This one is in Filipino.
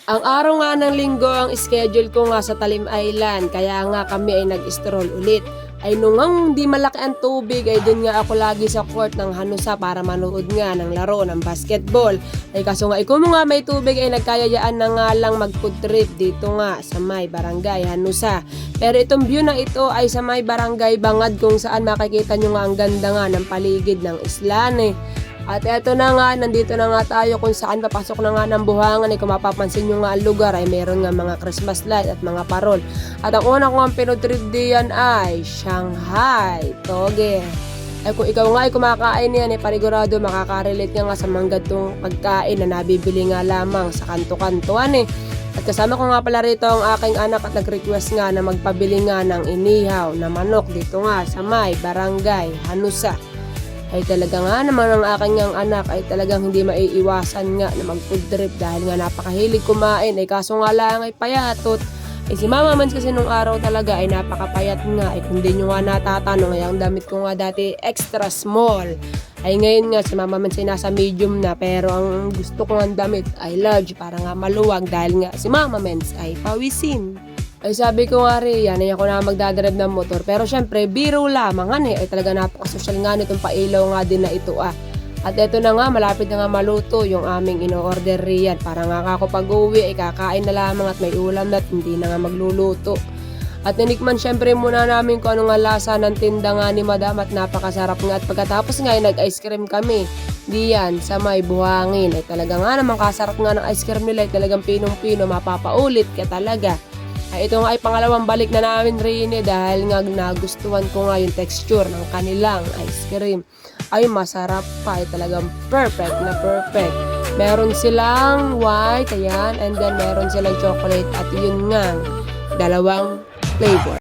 Ang araw nga ng linggo ang schedule ko nga sa Talim Island, kaya nga kami ay nag-stroll ulit. Ay nung hindi malaki ang tubig ay doon nga ako lagi sa court ng Hanusa para manood nga ng laro ng basketball. Ay kaso nga kung nga may tubig ay nagkayayaan na nga lang mag-food trip dito nga sa may barangay Hanusa. Pero itong view na ito ay sa may barangay Bangad kung saan makikita nyo nga ang ganda nga ng paligid ng islan eh. At eto na nga, nandito na nga tayo kung saan papasok na nga ng buhangan. Kung mapapansin nyo nga ang lugar ay meron nga mga Christmas light at mga parol. At ang una ko ang pinotrip diyan ay Shanghai Toge. Ay kung ikaw nga ay kumakain yan, panigurado makakarelate ka nga sa mga gatong pagkain na nabibili nga lamang sa kanto-kantuan eh. At kasama ko nga pala rito ang aking anak at nag-request nga na magpabili nga ng inihaw na manok dito nga sa may barangay Hanusa. Ay talaga nga naman ang aking ang anak ay talagang hindi maiiwasan nga na mag-food trip dahil nga napakahilig kumain. Ay kaso nga lang ay payatot. Ay si Mama Mans kasi nung araw talaga ay napakapayat nga. Ay kung di nyo nga natatanong ay ang damit ko nga dati extra small. Ay ngayon nga si Mama Mans ay nasa medium na, pero ang gusto ko nga damit ay large para nga maluwag dahil nga si Mama Mans ay pawisin. Ay sabi ko nga rin, yan ay ako na magdadrive ng motor. Pero syempre, biro lamang ay talaga napakasosyal nga nitong pailaw nga din na ito At eto na nga, malapit na nga maluto yung aming ino-order riyan. Para nga ako pag-uwi ay kakain na lamang at may ulam na at hindi na nga magluluto. At nanikman syempre muna namin kung ano nga lasa ng tinda nga ni Madam at napakasarap nga. At pagkatapos nga ay nag-ice cream kami. Diyan sa may buhangin. Ay talaga nga naman kasarap nga ng ice cream nila. Ay talagang pinong-pino, mapapaulit ka talaga. Ay ito nga ay pangalawang balik na namin rin dahil nga nagustuhan ko nga yung texture ng kanilang ice cream. Ay masarap pa, ay talagang perfect na perfect. Meron silang white, ayan, and then meron silang chocolate at yun nga, dalawang flavor.